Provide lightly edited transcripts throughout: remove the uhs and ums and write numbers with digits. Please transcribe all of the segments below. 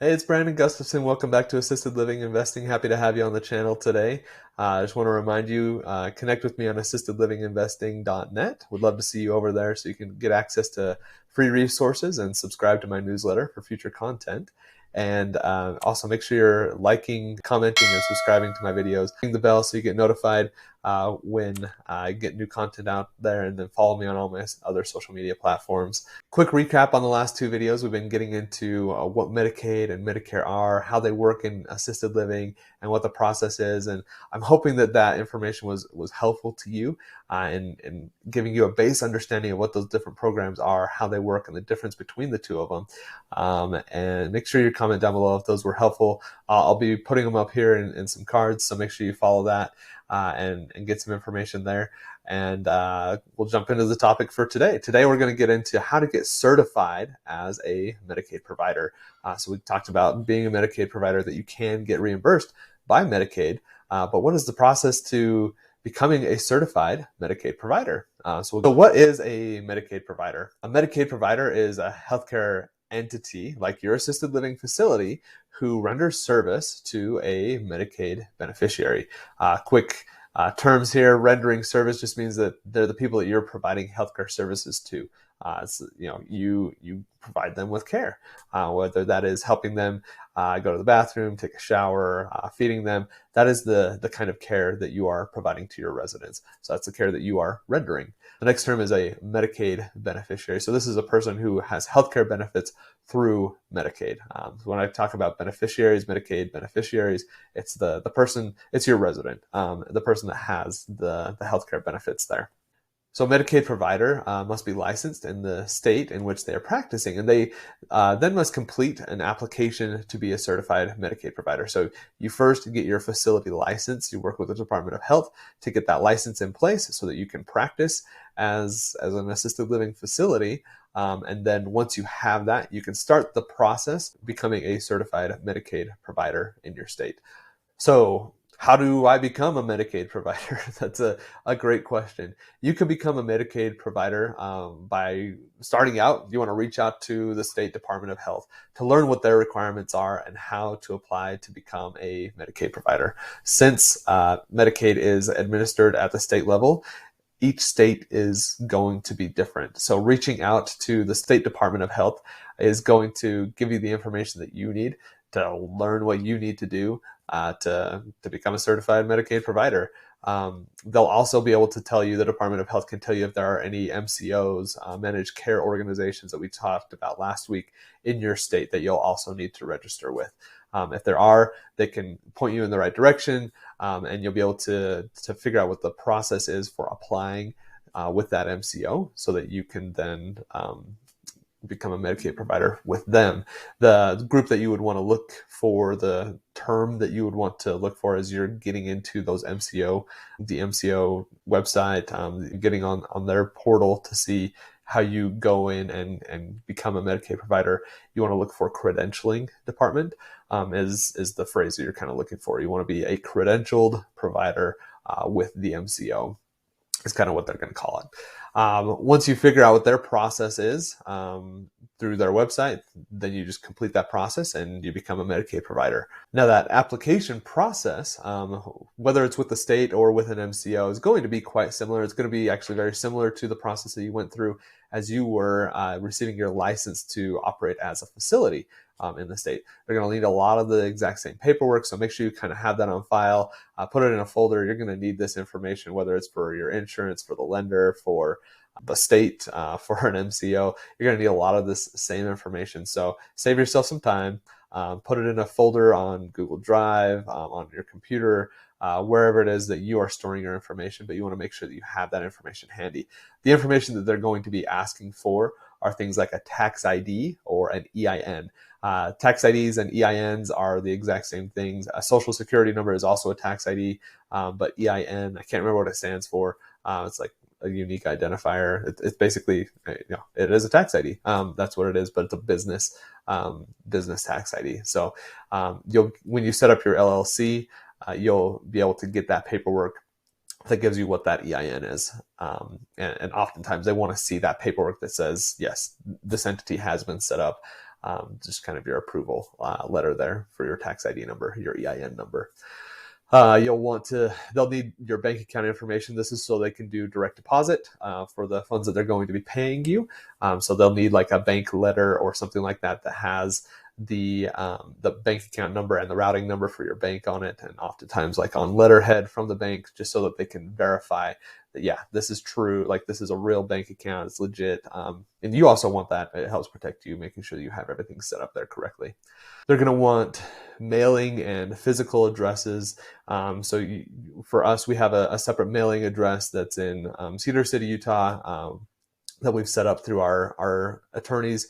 Hey, it's Brandon Gustafson. Welcome back to Assisted Living Investing. Happy to have you on the channel today. I just want to remind you, connect with me on assistedlivinginvesting.net. Would love to see you over there so you can get access to free resources and subscribe to my newsletter for future content. And also make sure you're liking, commenting, and subscribing to my videos. Ring the bell so you get notified when I get new content out there, and then follow me on all my other social media platforms. Quick recap on the last two videos. We've been getting into what Medicaid and Medicare are, how they work in assisted living, and what the process is. And I'm hoping that that information was helpful to you in giving you a base understanding of what those different programs are, how they work, and the difference between the two of them. And make sure you comment down below if those were helpful. I'll be putting them up here in some cards, so make sure you follow that and get some information there. And we'll jump into the topic for today. Today, we're going to get into how to get certified as a Medicaid provider. So we talked about being a Medicaid provider, that you can get reimbursed by Medicaid, but what is the process to becoming a certified Medicaid provider? So what is a Medicaid provider? A Medicaid provider is a healthcare entity like your assisted living facility who renders service to a Medicaid beneficiary. Quick terms here: rendering service just means that they're the people that you're providing healthcare services to. You provide them with care, whether that is helping them go to the bathroom, take a shower, feeding them. That is the kind of care that you are providing to your residents. So that's the care that you are rendering. The next term is a Medicaid beneficiary. So this is a person who has healthcare benefits through Medicaid. So when I talk about beneficiaries, Medicaid beneficiaries, it's the person, it's your resident, the person that has the healthcare benefits there. So a Medicaid provider must be licensed in the state in which they are practicing, and they then must complete an application to be a certified Medicaid provider. So you first get your facility license. You work with the Department of Health to get that license in place so that you can practice as an assisted living facility. And then once you have that, you can start the process becoming a certified Medicaid provider in your state. So how do I become a Medicaid provider? That's a great question. You can become a Medicaid provider by starting out. You want to reach out to the State Department of Health to learn what their requirements are and how to apply to become a Medicaid provider. Since Medicaid is administered at the state level, each state is going to be different. So reaching out to the State Department of Health is going to give you the information that you need to learn what you need to do to become a certified Medicaid provider. They'll also be able to tell you, the Department of Health can tell you if there are any MCOs, managed care organizations that we talked about last week in your state that you'll also need to register with. If there are, they can point you in the right direction, and you'll be able to figure out what the process is for applying with that MCO so that you can then become a Medicaid provider with them. The group that you would want to look for, the term that you would want to look for as you're getting into those MCO, the MCO website, getting on their portal to see how you go in and become a Medicaid provider. You want to look for credentialing department, is the phrase that you're kind of looking for. You want to be a credentialed provider with the MCO. Is kind of what they're going to call it. Once you figure out what their process is through their website, then you just complete that process and you become a Medicaid provider. Now that application process, whether it's with the state or with an MCO, is going to be quite similar. It's going to be actually very similar to the process that you went through as you were receiving your license to operate as a facility in the state. They're going to need a lot of the exact same paperwork, so make sure you kind of have that on file. Put it in a folder. You're going to need this information, whether it's for your insurance, for the lender, for the state, for an MCO. You're going to need a lot of this same information. So save yourself some time. Put it in a folder on Google Drive, on your computer, wherever it is that you are storing your information, but you want to make sure that you have that information handy. The information that they're going to be asking for are things like a tax ID or an EIN. Tax IDs and EINs are the exact same things. A social security number is also a tax ID, but EIN, I can't remember what it stands for. It's like a unique identifier. It's basically, it is a tax ID. That's what it is, but it's a business tax ID. So when you set up your LLC, you'll be able to get that paperwork that gives you what that EIN is. And oftentimes they want to see that paperwork that says, yes, this entity has been set up just kind of your approval letter there for your tax ID number, your EIN number. They'll need your bank account information. This is so they can do direct deposit for the funds that they're going to be paying you. So they'll need like a bank letter or something like that that has the bank account number and the routing number for your bank on it, and oftentimes like on letterhead from the bank, just so that they can verify that, yeah, this is true, like this is a real bank account, it's legit. And you also want that. It helps protect you, making sure that you have everything set up there correctly. They're going to want mailing and physical addresses. For us, we have a separate mailing address that's in Cedar City, Utah, that we've set up through our attorneys,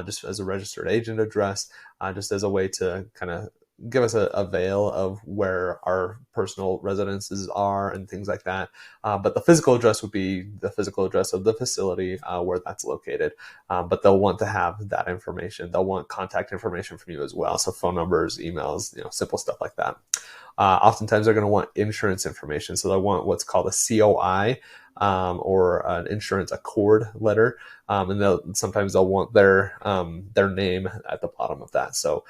just as a registered agent address, just as a way to kind of give us a veil of where our personal residences are and things like that. But the physical address would be the physical address of the facility where that's located. But they'll want to have that information. They'll want contact information from you as well. So phone numbers, emails, simple stuff like that. Oftentimes they're going to want insurance information. So they'll want what's called a COI, or an insurance accord letter. And sometimes they'll want their name at the bottom of that. So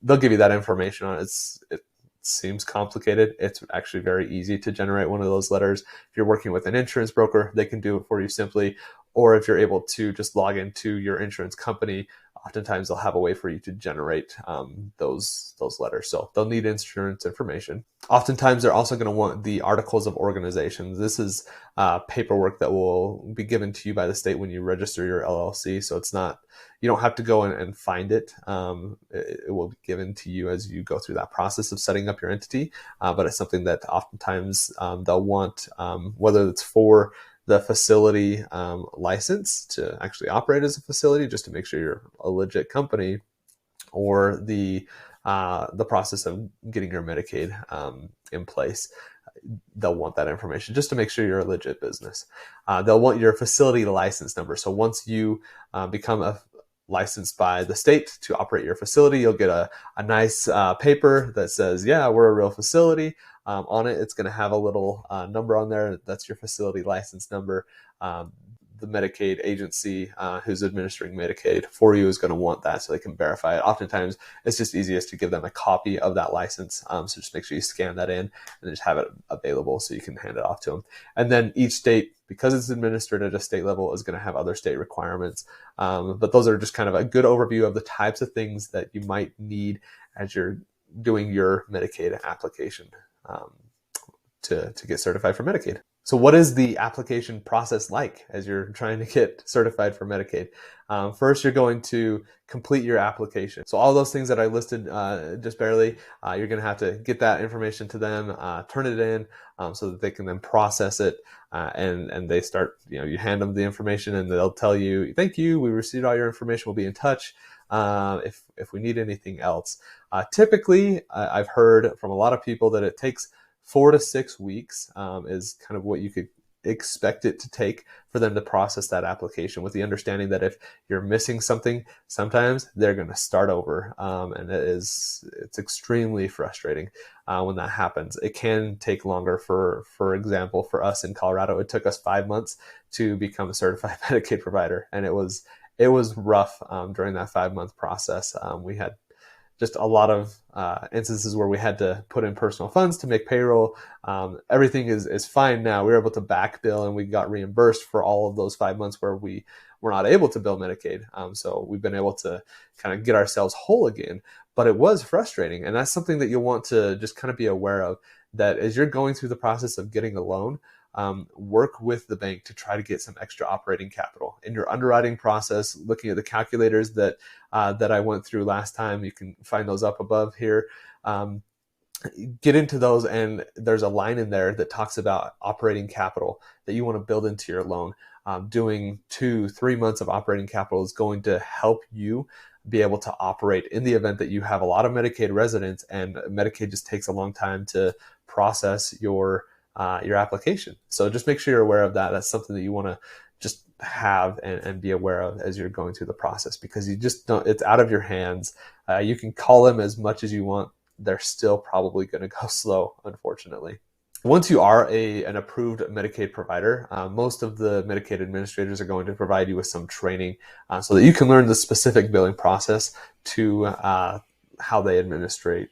they'll give you that information on it. It seems complicated. It's actually very easy to generate one of those letters. If you're working with an insurance broker, they can do it for you simply. Or if you're able to just log into your insurance company, oftentimes they'll have a way for you to generate those letters. So they'll need insurance information. Oftentimes they're also going to want the articles of organization. This is paperwork that will be given to you by the state when you register your LLC. So you don't have to go and find it. It will be given to you as you go through that process of setting up your entity. But it's something that oftentimes they'll want, whether it's for the facility license to actually operate as a facility, just to make sure you're a legit company, or the process of getting your Medicaid in place. They'll want that information just to make sure you're a legit business. They'll want your facility license number. So once you become licensed by the state to operate your facility, you'll get a nice paper that says, yeah, we're a real facility. On it, it's going to have a little number on there. That's your facility license number. The Medicaid agency who's administering Medicaid for you is going to want that so they can verify it. Oftentimes, it's just easiest to give them a copy of that license. So just make sure you scan that in and just have it available so you can hand it off to them. And then each state, because it's administered at a state level, is going to have other state requirements. But those are just kind of a good overview of the types of things that you might need as you're doing your Medicaid application to get certified for Medicaid. So what is the application process like as you're trying to get certified for Medicaid? First, you're going to complete your application. So all those things that I listed just barely, you're going to have to get that information to them, turn it in so that they can then process it. And they start, you hand them the information and they'll tell you, thank you, we received all your information, we'll be in touch if we need anything else. Typically, I've heard from a lot of people that it takes 4 to 6 weeks is kind of what you could expect it to take for them to process that application, with the understanding that if you're missing something, sometimes they're going to start over. And it's extremely frustrating when that happens. It can take longer. For example, for us in Colorado, it took us 5 months to become a certified Medicaid provider. And it was rough during that 5-month process. We had just a lot of instances where we had to put in personal funds to make payroll. Everything is fine now. We were able to back bill and we got reimbursed for all of those 5 months where we were not able to bill Medicaid. So we've been able to kind of get ourselves whole again. But it was frustrating. And that's something that you'll want to just kind of be aware of, that as you're going through the process of getting a loan, work with the bank to try to get some extra operating capital. In your underwriting process, looking at the calculators that I went through last time, you can find those up above here. Get into those, and there's a line in there that talks about operating capital that you want to build into your loan. Doing 2-3 months of operating capital is going to help you be able to operate in the event that you have a lot of Medicaid residents and Medicaid just takes a long time to process your application. So just make sure you're aware of that. That's something that you want to just have and be aware of as you're going through the process, because you just don't, it's out of your hands. You can call them as much as you want. They're still probably going to go slow, unfortunately. Once you are an approved Medicaid provider, most of the Medicaid administrators are going to provide you with some training so that you can learn the specific billing process to how they administrate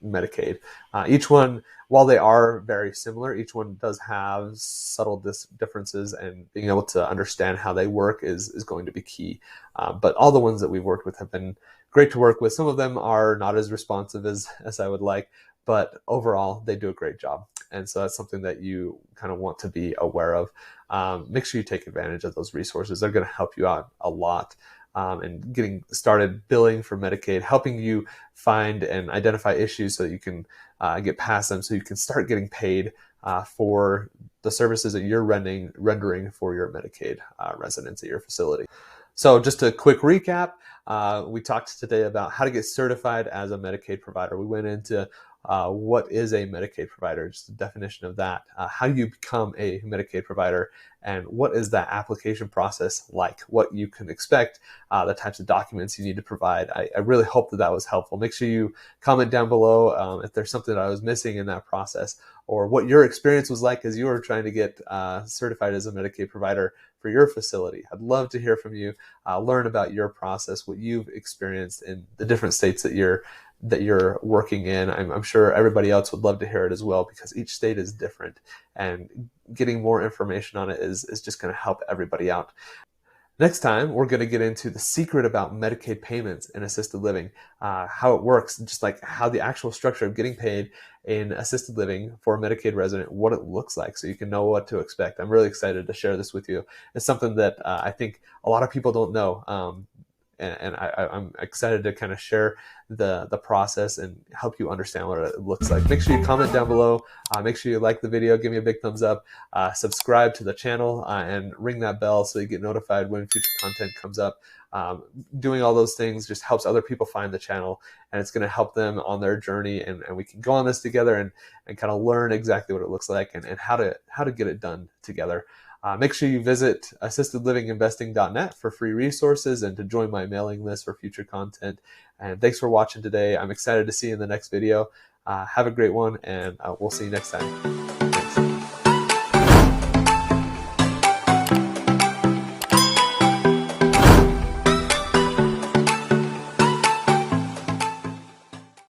Medicaid. Each one, while they are very similar, each one does have subtle differences, and being able to understand how they work is going to be key. But all the ones that we've worked with have been great to work with. Some of them are not as responsive as I would like, but overall they do a great job. And so that's something that you kind of want to be aware of. Make sure you take advantage of those resources. They're going to help you out a lot. And getting started billing for Medicaid, helping you find and identify issues so that you can get past them, so you can start getting paid for the services that you're rendering for your Medicaid residents at your facility. So just a quick recap, we talked today about how to get certified as a Medicaid provider. We went into what is a Medicaid provider, just the definition of that, how you become a Medicaid provider, and what is that application process like, what you can expect, the types of documents you need to provide. I really hope that was helpful. Make sure you comment down below if there's something that I was missing in that process, or what your experience was like as you were trying to get certified as a Medicaid provider for your facility. I'd love to hear from you, learn about your process, what you've experienced in the different states that you're working in. I'm sure everybody else would love to hear it as well, because each state is different, and getting more information on it is just going to help everybody out. Next time, we're going to get into the secret about Medicaid payments in assisted living, how it works, just like how the actual structure of getting paid in assisted living for a Medicaid resident, what it looks like, so you can know what to expect. I'm really excited to share this with you. It's something that I think a lot of people don't know. And I'm excited to kind of share the process and help you understand what it looks like. Make sure you comment down below. Make sure you like the video, give me a big thumbs up, subscribe to the channel, and ring that bell so you get notified when future content comes up. Doing all those things just helps other people find the channel, and it's going to help them on their journey, and we can go on this together and kind of learn exactly what it looks like and how to get it done together. Make sure you visit assistedlivinginvesting.net for free resources and to join my mailing list for future content. And thanks for watching today. I'm excited to see you in the next video. Have a great one, and we'll see you next time. Thanks.